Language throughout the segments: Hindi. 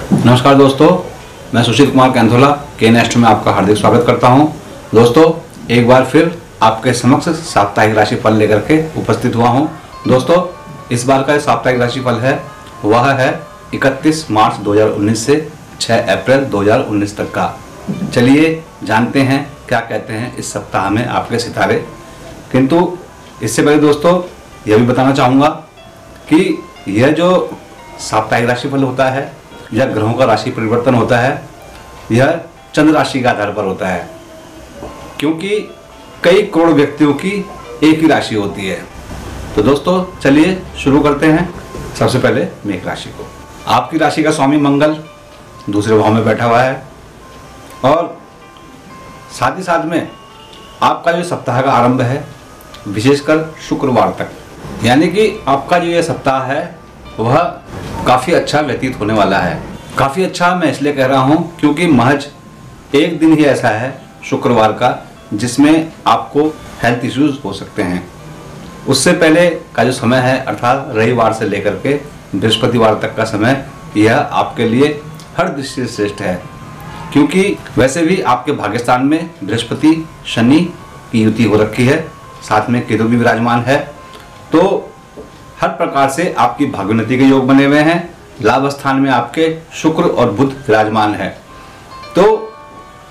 नमस्कार दोस्तों, मैं सुशील कुमार कैंथोला के नेस्ट में आपका हार्दिक स्वागत करता हूं। दोस्तों, एक बार फिर आपके समक्ष साप्ताहिक राशिफल लेकर के उपस्थित हुआ हूं। दोस्तों, इस बार का साप्ताहिक राशिफल है वह है 31 मार्च 2019 से 6 अप्रैल 2019 तक का। चलिए जानते हैं क्या कहते हैं इस सप्ताह में आपके सितारे। किंतु इससे पहले दोस्तों यह भी बताना चाहूँगा कि यह जो साप्ताहिक राशिफल होता है या ग्रहों का राशि परिवर्तन होता है, यह चंद्र राशि के आधार पर होता है, क्योंकि कई करोड़ व्यक्तियों की एक ही राशि होती है। तो दोस्तों चलिए शुरू करते हैं। सबसे पहले मेष राशि को। आपकी राशि का स्वामी मंगल दूसरे भाव में बैठा हुआ है और साथ ही साथ में आपका जो सप्ताह का आरंभ है विशेषकर शुक्रवार तक, यानी कि आपका जो यह सप्ताह है वह काफ़ी अच्छा व्यतीत होने वाला है। काफ़ी अच्छा मैं इसलिए कह रहा हूँ क्योंकि महज एक दिन ही ऐसा है शुक्रवार का जिसमें आपको हेल्थ इश्यूज हो सकते हैं। उससे पहले का जो समय है अर्थात रविवार से लेकर के बृहस्पतिवार तक का समय, यह आपके लिए हर दृष्टि से श्रेष्ठ है, क्योंकि वैसे भी आपके भाग्यस्थान में बृहस्पति शनि की युति हो रखी है, साथ में केतु भी विराजमान है। तो हर प्रकार से आपकी भाग्योन्नति के योग बने हुए हैं। लाभ स्थान में आपके शुक्र और बुध विराजमान है। तो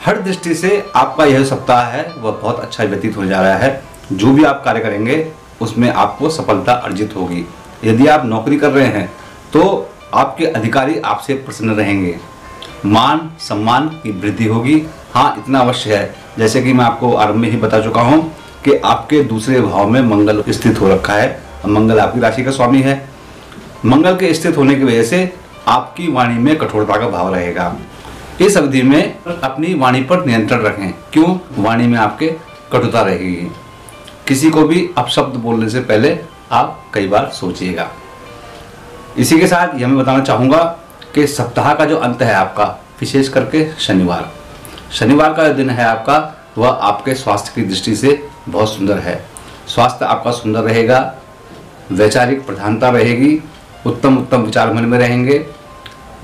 हर दृष्टि से आपका यह सप्ताह है वह बहुत अच्छा व्यतीत हो जा रहा है। जो भी आप कार्य करेंगे उसमें आपको सफलता अर्जित होगी। यदि आप नौकरी कर रहे हैं तो आपके अधिकारी आपसे प्रसन्न रहेंगे, मान सम्मान की वृद्धि होगी। हाँ, इतना अवश्य है, जैसे कि मैं आपको आरंभ में ही बता चुका हूँ कि आपके दूसरे भाव में मंगल स्थित हो रखा है। मंगल आपकी राशि का स्वामी है। मंगल के स्थित होने की वजह से आपकी वाणी में कठोरता का भाव रहेगा। इस अवधि में अपनी वाणी पर नियंत्रण रखें। क्यों? वाणी में आपके कटुता रहेगी। किसी को भी अपशब्द बोलने से पहले आप कई बार सोचिएगा। इसी के साथ यह मैं बताना चाहूँगा कि सप्ताह का जो अंत है आपका, विशेष करके शनिवार का दिन है आपका, वह आपके स्वास्थ्य की दृष्टि से बहुत सुंदर है। स्वास्थ्य आपका सुंदर रहेगा, वैचारिक प्रधानता रहेगी, उत्तम विचार मन में रहेंगे,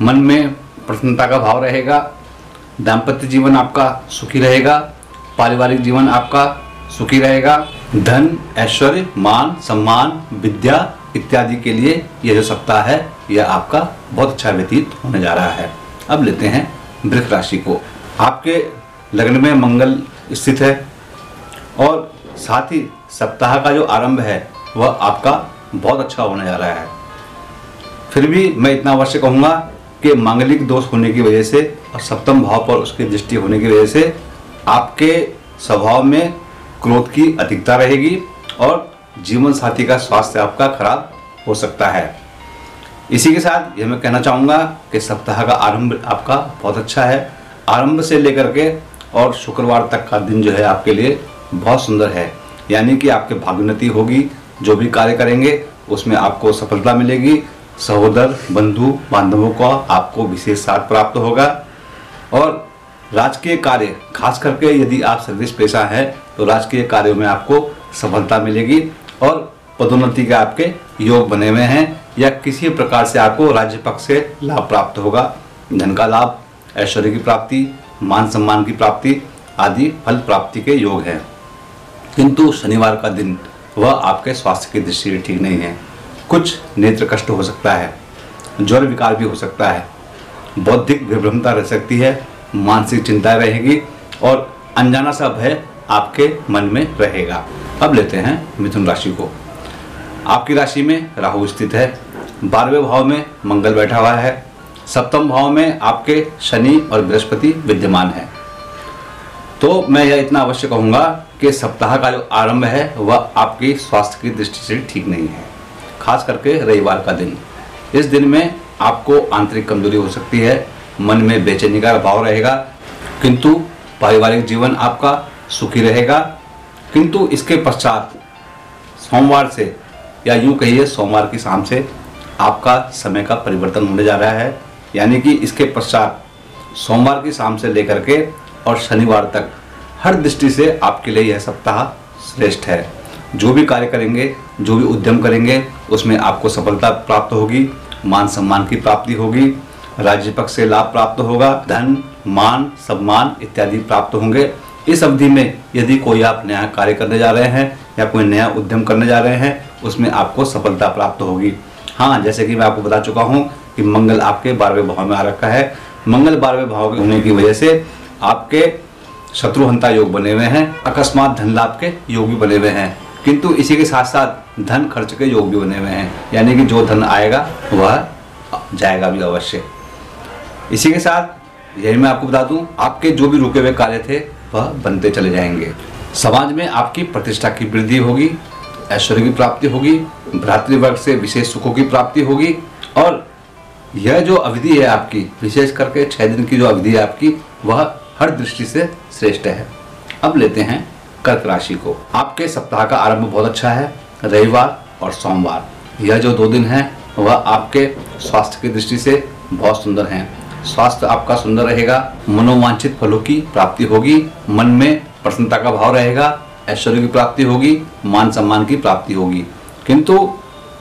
मन में प्रसन्नता का भाव रहेगा, दाम्पत्य जीवन आपका सुखी रहेगा, पारिवारिक जीवन आपका सुखी रहेगा। धन, ऐश्वर्य, मान सम्मान, विद्या इत्यादि के लिए यह जो सप्ताह है यह आपका बहुत अच्छा व्यतीत होने जा रहा है। अब लेते हैं वृष राशि को। आपके लग्न में मंगल स्थित है और साथ ही सप्ताह का जो आरंभ है वह आपका बहुत अच्छा होने जा रहा है। फिर भी मैं इतना अवश्य कहूँगा कि मांगलिक दोष होने की वजह से और सप्तम भाव पर उसकी दृष्टि होने की वजह से आपके स्वभाव में क्रोध की अधिकता रहेगी और जीवन साथी का स्वास्थ्य आपका खराब हो सकता है। इसी के साथ यह मैं कहना चाहूँगा कि सप्ताह का आरंभ आपका बहुत अच्छा है। आरंभ से लेकर के और शुक्रवार तक का दिन जो है आपके लिए बहुत सुंदर है, यानी कि आपके भाग्योन्नति होगी। जो भी कार्य करेंगे उसमें आपको सफलता मिलेगी। सहोदर बंधु बांधवों का आपको विशेष साथ प्राप्त होगा और राजकीय कार्य, खास करके यदि आप सर्विस पेशा है तो राजकीय कार्यों में आपको सफलता मिलेगी और पदोन्नति के आपके योग बने हुए हैं या किसी प्रकार से आपको राज्य पक्ष से लाभ प्राप्त होगा। धन का लाभ, ऐश्वर्य की प्राप्ति, मान सम्मान की प्राप्ति आदि फल प्राप्ति के योग हैं। किंतु शनिवार का दिन वह आपके स्वास्थ्य की दृष्टि से ठीक नहीं है। कुछ नेत्र कष्ट हो सकता है, ज्वर विकार भी हो सकता है, बौद्धिक विभ्रमता रह सकती है, मानसिक चिंता रहेगी और अनजाना सा भय आपके मन में रहेगा। अब लेते हैं मिथुन राशि को। आपकी राशि में राहु स्थित है, 12वें भाव में मंगल बैठा हुआ है, सप्तम भाव में आपके शनि और बृहस्पति विद्यमान है। तो मैं यह इतना अवश्य कहूँगा कि सप्ताह का जो आरंभ है वह आपकी स्वास्थ्य की दृष्टि से ठीक नहीं है, खास करके रविवार का दिन। इस दिन में आपको आंतरिक कमजोरी हो सकती है, मन में बेचैनी का भाव रहेगा, किंतु पारिवारिक जीवन आपका सुखी रहेगा। किंतु इसके पश्चात सोमवार से या यूँ कहिए सोमवार की शाम से आपका समय का परिवर्तन होने जा रहा है, यानी कि इसके पश्चात सोमवार की शाम से लेकर के और शनिवार तक हर दृष्टि से आपके लिए यह सप्ताह श्रेष्ठ है। जो भी कार्य करेंगे, जो भी उद्यम करेंगे उसमें आपको सफलता प्राप्त होगी, मान सम्मान की प्राप्ति होगी राज्य पक्ष से लाभ प्राप्त होगा, धन, मान, सम्मान इत्यादि प्राप्त होंगे। इस अवधि में यदि कोई आप नया कार्य करने जा रहे हैं या कोई नया उद्यम करने जा रहे हैं, उसमें आपको सफलता प्राप्त होगी। हाँ, जैसे कि मैं आपको बता चुका हूँ कि मंगल आपके 12वें भाव में आ रखा है। मंगल 12वें भाव में होने की वजह से आपके शत्रुहंता योग बने हुए हैं, अकस्मात धन लाभ के योग भी बने हुए हैं, किंतु इसी के साथ साथ धन खर्च के योग भी बने हुए हैं, यानी कि जो धन आएगा वह जाएगा भी अवश्य। इसी के साथ यही मैं आपको बता दूं, आपके जो भी रुके हुए कार्य थे वह बनते चले जाएंगे। समाज में आपकी प्रतिष्ठा की वृद्धि होगी, ऐश्वर्य की प्राप्ति होगी, भ्रातृवर्ग से विशेष सुखों की प्राप्ति होगी। और यह जो अवधि है आपकी, विशेष करके 6 दिन की जो अवधि है आपकी, वह हर दृष्टि से श्रेष्ठ है। अब लेते हैं कर्क राशि को। आपके सप्ताह का आरंभ बहुत अच्छा है। रविवार और सोमवार, यह जो 2 दिन हैं वह आपके स्वास्थ्य की दृष्टि से बहुत सुंदर हैं। स्वास्थ्य आपका सुंदर रहेगा, मनोवांछित फलों की प्राप्ति होगी, मन में प्रसन्नता का भाव रहेगा, ऐश्वर्य की प्राप्ति होगी, मान सम्मान की प्राप्ति होगी। किंतु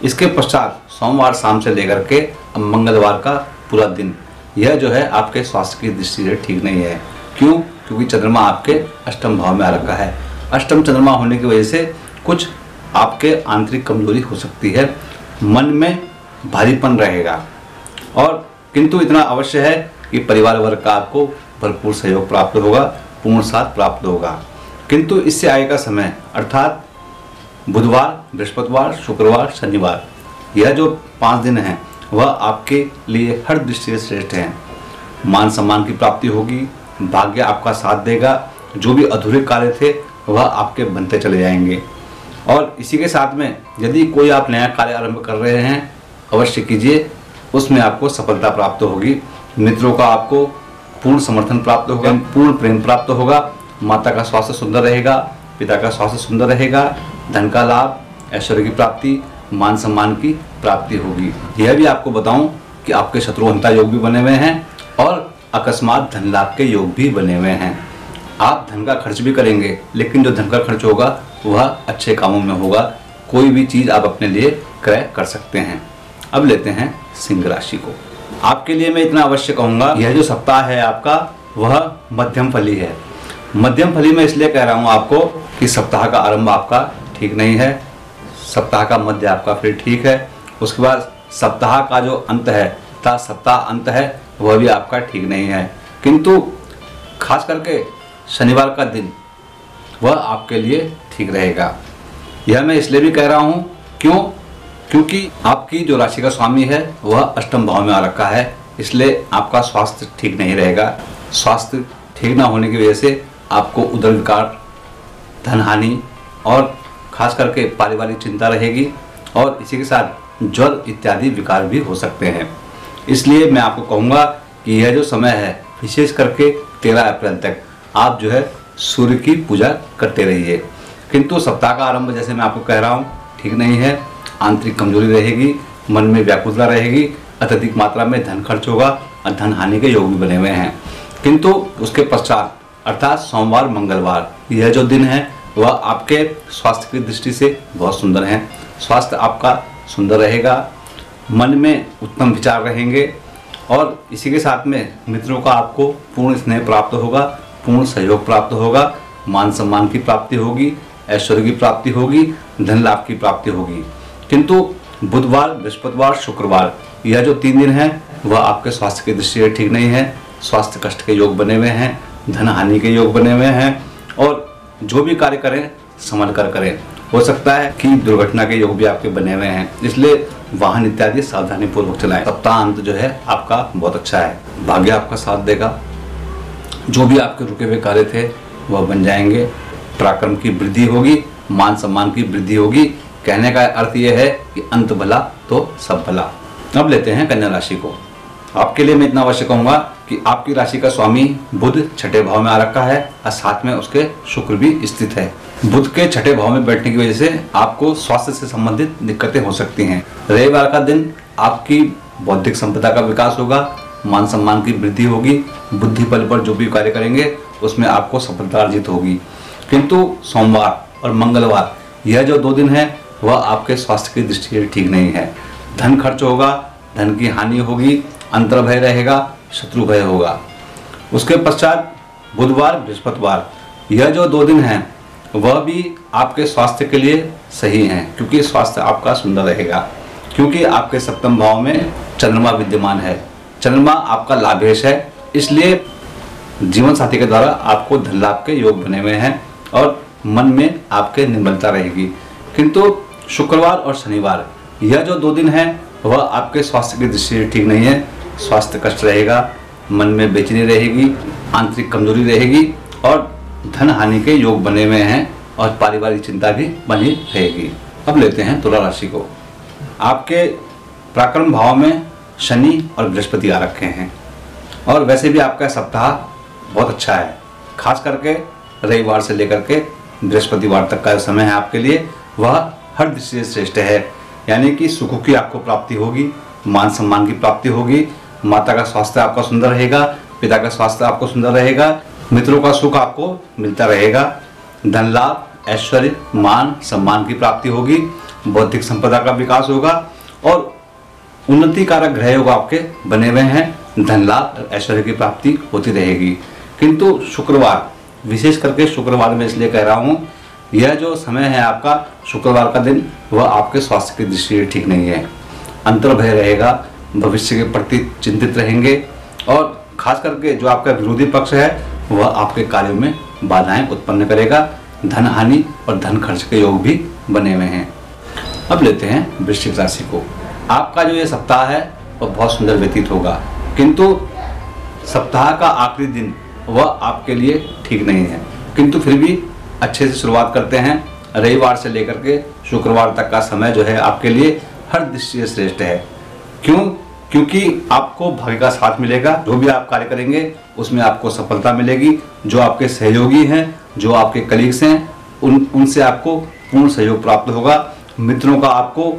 इसके पश्चात सोमवार शाम से लेकर के मंगलवार का पूरा दिन, यह जो है आपके स्वास्थ्य की दृष्टि से ठीक नहीं है। क्यों? क्योंकि चंद्रमा आपके अष्टम भाव में आ रखा है। अष्टम चंद्रमा होने की वजह से कुछ आपके आंतरिक कमजोरी हो सकती है, मन में भारीपन रहेगा। और किंतु इतना अवश्य है कि परिवार वर्ग का आपको भरपूर सहयोग प्राप्त होगा, पूर्ण साथ प्राप्त होगा। किंतु इससे आगे का समय अर्थात बुधवार, बृहस्पतिवार, शुक्रवार, शनिवार, यह जो 5 दिन हैं वह आपके लिए हर दृष्टि से श्रेष्ठ हैं। मान सम्मान की प्राप्ति होगी, भाग्य आपका साथ देगा, जो भी अधूरे कार्य थे वह आपके बनते चले जाएंगे। और इसी के साथ में यदि कोई आप नया कार्य आरंभ कर रहे हैं, अवश्य कीजिए, उसमें आपको सफलता प्राप्त होगी। मित्रों का आपको पूर्ण समर्थन प्राप्त होगा, पूर्ण प्रेम प्राप्त होगा, माता का स्वास्थ्य सुंदर रहेगा, पिता का स्वास्थ्य सुंदर रहेगा, धन का लाभ, ऐश्वर्य की प्राप्ति, मान सम्मान की प्राप्ति होगी। यह भी आपको बताऊं कि आपके शत्रुहंता योग भी बने हुए हैं और अकस्मात धन लाभ के योग भी बने हुए हैं। आप धन का खर्च भी करेंगे, लेकिन जो धन का खर्च होगा वह अच्छे कामों में होगा। कोई भी चीज आप अपने लिए क्रय कर सकते हैं। अब लेते हैं सिंह राशि को। आपके लिए मैं इतना अवश्य कहूंगा, यह जो सप्ताह है आपका वह मध्यम फली है। मध्यम फली में इसलिए कह रहा हूं आपको कि सप्ताह का आरंभ आपका ठीक नहीं है, सप्ताह का मध्य आपका फिर ठीक है, उसके बाद सप्ताह का जो अंत है तथा सप्ताह अंत है वह भी आपका ठीक नहीं है। किंतु खास करके शनिवार का दिन वह आपके लिए ठीक रहेगा। यह मैं इसलिए भी कह रहा हूं, क्यों? क्योंकि आपकी जो राशि का स्वामी है वह अष्टम भाव में आ रखा है, इसलिए आपका स्वास्थ्य ठीक नहीं रहेगा। स्वास्थ्य ठीक ना होने की वजह से आपको उदर विकार, धन हानि और खास करके पारिवारिक चिंता रहेगी और इसी के साथ ज्वर इत्यादि विकार भी हो सकते हैं। इसलिए मैं आपको कहूँगा कि यह जो समय है, विशेष करके 13 अप्रैल तक आप जो है सूर्य की पूजा करते रहिए। किंतु सप्ताह का आरंभ जैसे मैं आपको कह रहा हूँ ठीक नहीं है, आंतरिक कमजोरी रहेगी, मन में व्याकुलता रहेगी, अत्यधिक मात्रा में धन खर्च होगा और धन हानि के योग भी बने हुए हैं। किंतु उसके पश्चात अर्थात सोमवार, मंगलवार, यह जो दिन है वह आपके स्वास्थ्य की दृष्टि से बहुत सुंदर है। स्वास्थ्य आपका सुंदर रहेगा, मन में उत्तम विचार रहेंगे और इसी के साथ में मित्रों का आपको पूर्ण स्नेह प्राप्त होगा, पूर्ण सहयोग प्राप्त होगा, मान सम्मान की प्राप्ति होगी, ऐश्वर्य की प्राप्ति होगी, धन लाभ की प्राप्ति होगी। किंतु बुधवार, बृहस्पतिवार, शुक्रवार, यह जो 3 दिन है वह आपके स्वास्थ्य की दृष्टि से ठीक नहीं है। स्वास्थ्य कष्ट के योग बने हुए हैं, धन हानि के योग बने हुए हैं और जो भी कार्य करें संभल कर करें। हो सकता है कि दुर्घटना के योग भी आपके बने हुए हैं, इसलिए वाहन इत्यादि सावधानी पूर्वक चलाएं। सप्ताह अंत जो है आपका बहुत अच्छा है, भाग्य आपका साथ देगा, जो भी आपके रुके हुए कार्य थे वह बन जाएंगे, पराक्रम की वृद्धि होगी, मान सम्मान की वृद्धि होगी। कहने का अर्थ यह है कि अंत भला तो सब भला। अब लेते हैं कन्या राशि को। आपके लिए मैं इतना अवश्य कहूंगा कि आपकी राशि का स्वामी बुध 6ठे भाव में आ रखा है और साथ में उसके शुक्र भी स्थित है। बुध के 6ठे भाव में बैठने की वजह से आपको स्वास्थ्य से संबंधित दिक्कतें हो सकती हैं। रविवार का दिन आपकी बौद्धिक संपदा का विकास होगा, मान सम्मान की वृद्धि होगी, बुद्धि बल पर जो भी कार्य करेंगे उसमें आपको सफलता अर्जित होगी। किंतु सोमवार और मंगलवार, यह जो 2 दिन है वह आपके स्वास्थ्य की दृष्टि से ठीक नहीं है। धन खर्च होगा, धन की हानि होगी अंतर भय रहेगा, शत्रु भय होगा। उसके पश्चात बुधवार बृहस्पतिवार, यह जो 2 दिन हैं वह भी आपके स्वास्थ्य के लिए सही हैं, क्योंकि स्वास्थ्य आपका सुंदर रहेगा, क्योंकि आपके सप्तम भाव में चंद्रमा विद्यमान है। चंद्रमा आपका लाभेश है, इसलिए जीवन साथी के द्वारा आपको धन लाभ के योग बने हुए हैं और मन में आपके निर्मलता रहेगी। किंतु शुक्रवार और शनिवार, यह जो 2 दिन हैं वह आपके स्वास्थ्य की दृष्टि से ठीक नहीं है। स्वास्थ्य कष्ट रहेगा, मन में बेचैनी रहेगी, आंतरिक कमजोरी रहेगी और धन हानि के योग बने हुए हैं और पारिवारिक चिंता भी बनी रहेगी। अब लेते हैं तुला राशि को। आपके पराक्रम भाव में शनि और बृहस्पति आ रखे हैं और वैसे भी आपका सप्ताह बहुत अच्छा है। खास करके रविवार से लेकर के बृहस्पतिवार तक का समय है आपके लिए, वह हर दृष्टि से श्रेष्ठ है। यानी कि सुखों की आपको प्राप्ति होगी, मान सम्मान की प्राप्ति होगी, माता का स्वास्थ्य आपका सुंदर रहेगा, पिता का स्वास्थ्य आपको सुंदर रहेगा, मित्रों का सुख आपको मिलता रहेगा, धन लाभ, ऐश्वर्य, मान सम्मान की प्राप्ति होगी, बौद्धिक संपदा का विकास होगा और उन्नति कारक ग्रह योग आपके बने हुए हैं। धन लाभ, ऐश्वर्य की प्राप्ति होती रहेगी। किंतु शुक्रवार, विशेष करके शुक्रवार में इसलिए कह रहा हूँ, यह जो समय है आपका शुक्रवार का दिन, वह आपके स्वास्थ्य की दृष्टि से ठीक नहीं है। अंतर भय रहेगा, भविष्य के प्रति चिंतित रहेंगे और खास करके जो आपका विरोधी पक्ष है वह आपके कार्यों में बाधाएं उत्पन्न करेगा। धन हानि और धन खर्च के योग भी बने हुए हैं। अब लेते हैं वृश्चिक राशि को। आपका जो ये सप्ताह है वह बहुत सुंदर व्यतीत होगा, किंतु सप्ताह का आखिरी दिन वह आपके लिए ठीक नहीं है। किंतु फिर भी अच्छे से शुरुआत करते हैं। रविवार से लेकर के शुक्रवार तक का समय जो है आपके लिए हर दृष्टि से श्रेष्ठ है। क्यों? क्योंकि आपको भाग्य का साथ मिलेगा। जो भी आप कार्य करेंगे उसमें आपको सफलता मिलेगी। जो आपके सहयोगी हैं, जो आपके कलीग्स हैं, उनसे आपको पूर्ण सहयोग प्राप्त होगा। मित्रों का आपको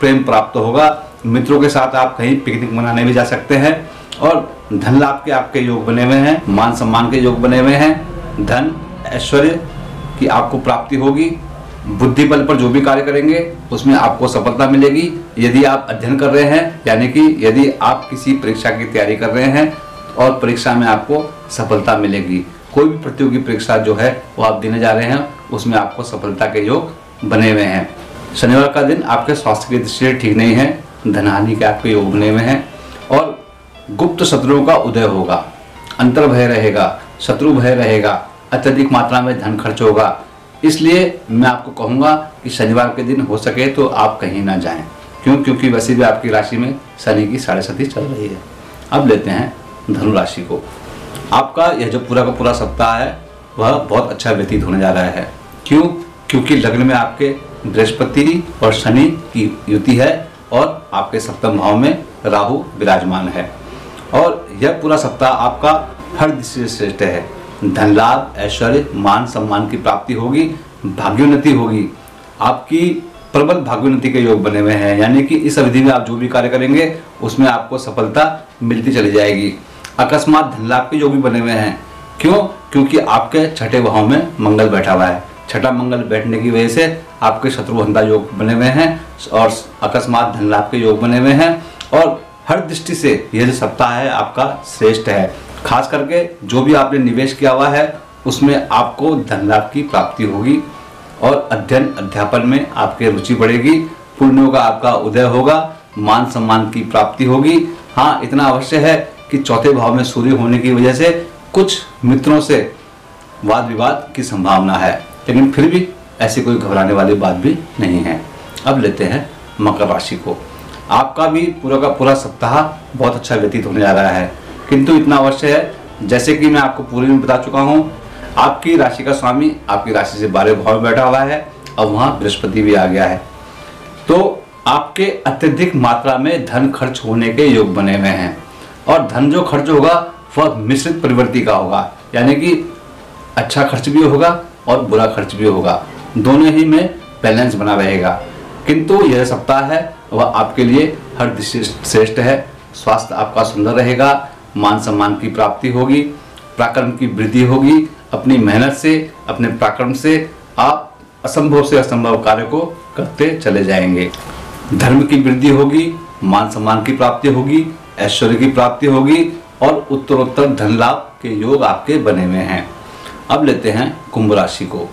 प्रेम प्राप्त होगा। मित्रों के साथ आप कहीं पिकनिक मनाने भी जा सकते हैं और धन लाभ के आपके योग बने हुए हैं, मान सम्मान के योग बने हुए हैं, धन ऐश्वर्य की आपको प्राप्ति होगी। बुद्धि बल पर जो भी कार्य करेंगे उसमें आपको सफलता मिलेगी। यदि आप अध्ययन कर रहे हैं, यानी कि यदि आप किसी परीक्षा की तैयारी कर रहे हैं और परीक्षा में आपको सफलता मिलेगी, कोई भी प्रतियोगी परीक्षा जो है वो आप देने जा रहे हैं, उसमें आपको सफलता के योग बने हुए हैं। शनिवार का दिन आपके स्वास्थ्य की दृष्टि से ठीक नहीं है, धनहानि के आपके योग बने हुए हैं और गुप्त शत्रुओं का उदय होगा, अंतर भय रहेगा, शत्रु भय रहेगा, अत्यधिक मात्रा में धन खर्च होगा। इसलिए मैं आपको कहूँगा कि शनिवार के दिन हो सके तो आप कहीं ना जाएं। क्यों? क्योंकि वैसे भी आपकी राशि में शनि की 7.5 चल रही है। अब लेते हैं धनु राशि को। आपका यह जो पूरा का पूरा सप्ताह है वह बहुत अच्छा व्यतीत होने जा रहा है। क्यों? क्योंकि लग्न में आपके बृहस्पति और शनि की युति है और आपके सप्तम भाव में राहु विराजमान है और यह पूरा सप्ताह आपका हर दृष्टि से श्रेष्ठ है। धन लाभ, ऐश्वर्य, मान सम्मान की प्राप्ति होगी, भाग्योन्नति होगी। आपकी प्रबल भाग्योन्नति के योग बने हुए हैं, यानी कि इस अवधि में आप जो भी कार्य करेंगे उसमें आपको सफलता मिलती चली जाएगी। अकस्मात धन लाभ के योग भी बने हुए हैं। क्यों? क्योंकि आपके छठे भाव में मंगल बैठा हुआ है। छठा मंगल बैठने की वजह से आपके शत्रुहंता योग बने हुए हैं और अकस्मात धन लाभ के योग बने हुए हैं और हर दृष्टि से यह जो सप्ताह है आपका श्रेष्ठ है। खास करके जो भी आपने निवेश किया हुआ है उसमें आपको धन लाभ की प्राप्ति होगी और अध्ययन अध्यापन में आपकी रुचि बढ़ेगी, पुण्यों का आपका उदय होगा, मान सम्मान की प्राप्ति होगी। हाँ, इतना अवश्य है कि चौथे भाव में सूर्य होने की वजह से कुछ मित्रों से वाद विवाद की संभावना है, लेकिन फिर भी ऐसी कोई घबराने वाली बात भी नहीं है। अब लेते हैं मकर राशि को। आपका भी पूरा का पूरा सप्ताह बहुत अच्छा व्यतीत होने जा रहा है, किंतु इतना अवश्य है, जैसे कि मैं आपको पूर्व में बता चुका हूँ, आपकी राशि का स्वामी आपकी राशि से 12 भाव में बैठा हुआ है और वहाँ बृहस्पति भी आ गया है, तो आपके अत्यधिक मात्रा में धन खर्च होने के योग बने हुए हैं और धन जो खर्च होगा वह मिश्रित प्रवृत्ति का होगा, यानी कि अच्छा खर्च भी होगा और बुरा खर्च भी होगा, दोनों ही में बैलेंस बना रहेगा। किंतु यह सप्ताह है वह आपके लिए हर दृष्टि श्रेष्ठ है। स्वास्थ्य आपका सुंदर रहेगा, मान सम्मान की प्राप्ति होगी, पराक्रम की वृद्धि होगी। अपनी मेहनत से, अपने पराक्रम से आप असंभव से असंभव कार्य को करते चले जाएंगे। धर्म की वृद्धि होगी, मान सम्मान की प्राप्ति होगी, ऐश्वर्य की प्राप्ति होगी और उत्तरोत्तर धन लाभ के योग आपके बने हुए हैं। अब लेते हैं कुंभ राशि को।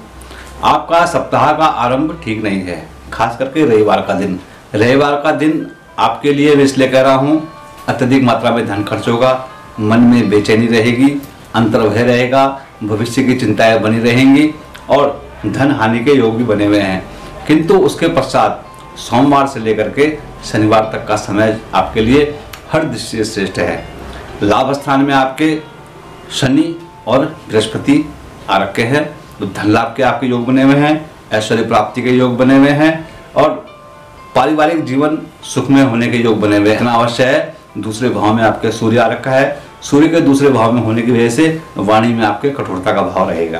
आपका सप्ताह का आरंभ ठीक नहीं है, खास करके रविवार का दिन। रविवार का दिन आपके लिए मैं इसलिए कह रहा हूँ, अत्यधिक मात्रा में धन खर्च होगा, मन में बेचैनी रहेगी, अंतर्भय रहेगा, भविष्य की चिंताएं बनी रहेंगी और धन हानि के योग भी बने हुए हैं। किंतु उसके पश्चात सोमवार से लेकर के शनिवार तक का समय आपके लिए हर दृष्टि से श्रेष्ठ है। लाभ स्थान में आपके शनि और बृहस्पति आ रखे हैं, तो धन लाभ के आपके योग बने हुए हैं, ऐश्वर्य प्राप्ति के योग बने हुए हैं और पारिवारिक जीवन सुखमय होने के योग बने हुए हैं। अवश्य है, दूसरे भाव में आपके सूर्य आ रखा है। सूर्य के दूसरे भाव में होने की वजह से वाणी में आपके कठोरता का भाव रहेगा।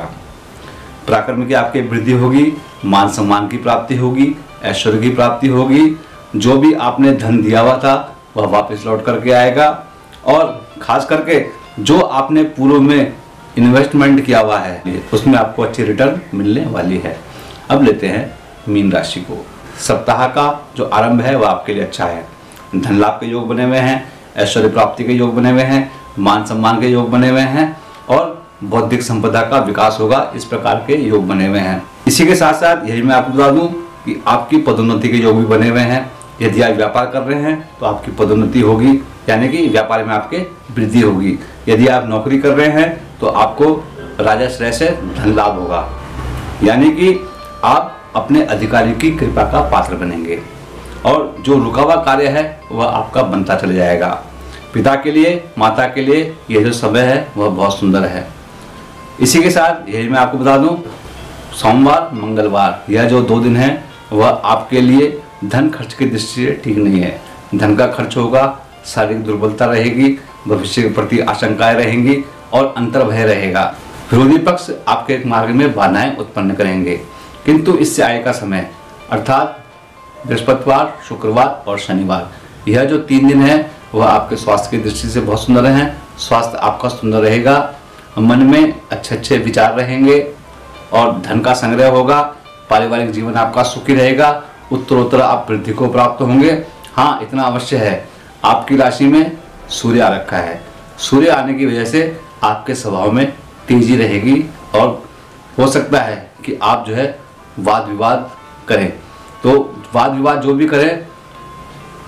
पराक्रम की आपकी वृद्धि होगी, मान सम्मान की प्राप्ति होगी, ऐश्वर्य की प्राप्ति होगी। जो भी आपने धन दिया हुआ था वह वापस लौट करके आएगा और खास करके जो आपने पूर्व में इन्वेस्टमेंट किया हुआ है उसमें आपको अच्छी रिटर्न मिलने वाली है। अब लेते हैं मीन राशि को। सप्ताह का जो आरंभ है वह आपके लिए अच्छा है। धन लाभ के योग बने हुए हैं, ऐश्वर्य प्राप्ति के योग बने हुए हैं, मान सम्मान के योग बने हुए हैं और बौद्धिक संपदा का विकास होगा, इस प्रकार के योग बने हुए हैं। इसी के साथ साथ यही मैं आपको बता दूं कि आपकी पदोन्नति के योग भी बने हुए हैं। यदि आप व्यापार कर रहे हैं तो आपकी पदोन्नति होगी, यानी कि व्यापार में आपके वृद्धि होगी। यदि आप नौकरी कर रहे हैं तो आपको राजाश्रय से धन लाभ होगा, यानी कि आप अपने अधिकारी की कृपा का पात्र बनेंगे और जो रुका हुआ कार्य है वह आपका बनता चला जाएगा। पिता के लिए, माता के लिए यह जो समय है वह बहुत सुंदर है। इसी के साथ यही मैं आपको बता दूं, सोमवार मंगलवार यह जो 2 दिन है वह आपके लिए धन खर्च की दृष्टि से ठीक नहीं है। धन का खर्च होगा, शारीरिक दुर्बलता रहेगी, भविष्य के प्रति आशंकाएं रहेंगी और अंतर्भय रहेगा। विरोधी पक्ष आपके मार्ग में बाधाएं उत्पन्न करेंगे। किंतु इससे आय का समय अर्थात बृहस्पतिवार, शुक्रवार और शनिवार यह जो 3 दिन है वह आपके स्वास्थ्य की दृष्टि से बहुत सुंदर हैं। स्वास्थ्य आपका सुंदर रहेगा, मन में अच्छे विचार रहेंगे और धन का संग्रह होगा। पारिवारिक जीवन आपका सुखी रहेगा, उत्तरोत्तर आप वृद्धि को प्राप्त होंगे। हाँ, इतना अवश्य है, आपकी राशि में सूर्य आ रखा है। सूर्य आने की वजह से आपके स्वभाव में तेजी रहेगी और हो सकता है कि आप जो है वाद विवाद करें। तो वाद विवाद जो भी करें,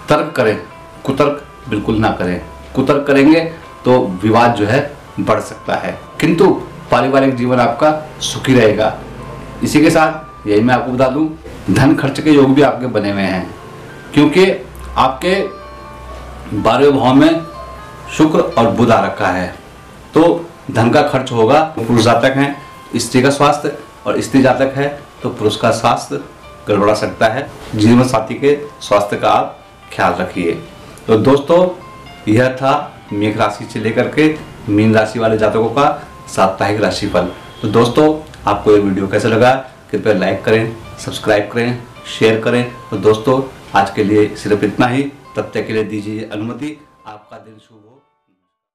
तर्क करें, कुतर्क बिल्कुल ना करें। कुतर्क करेंगे तो विवाद जो है बढ़ सकता है, किंतु पारिवारिक जीवन आपका सुखी रहेगा। इसी के साथ यही मैं आपको बता दूं, धन खर्च के योग भी आपके बने हुए हैं, क्योंकि आपके 12वें भाव में शुक्र और बुध आ रखा है। तो धन का खर्च होगा। पुरुष जातक है, स्त्री का स्वास्थ्य, और स्त्री जातक है तो पुरुष का स्वास्थ्य गड़बड़ा सकता है। जीवन साथी के स्वास्थ्य का आप ख्याल रखिए। तो दोस्तों, यह था मेष राशि से लेकर के मीन राशि वाले जातकों का साप्ताहिक राशिफल। तो दोस्तों, आपको ये वीडियो कैसा लगा कृपया लाइक करें, सब्सक्राइब करें, शेयर करें। तो दोस्तों, आज के लिए सिर्फ इतना ही। तब तक के लिए दीजिए अनुमति। आपका दिन शुभ हो।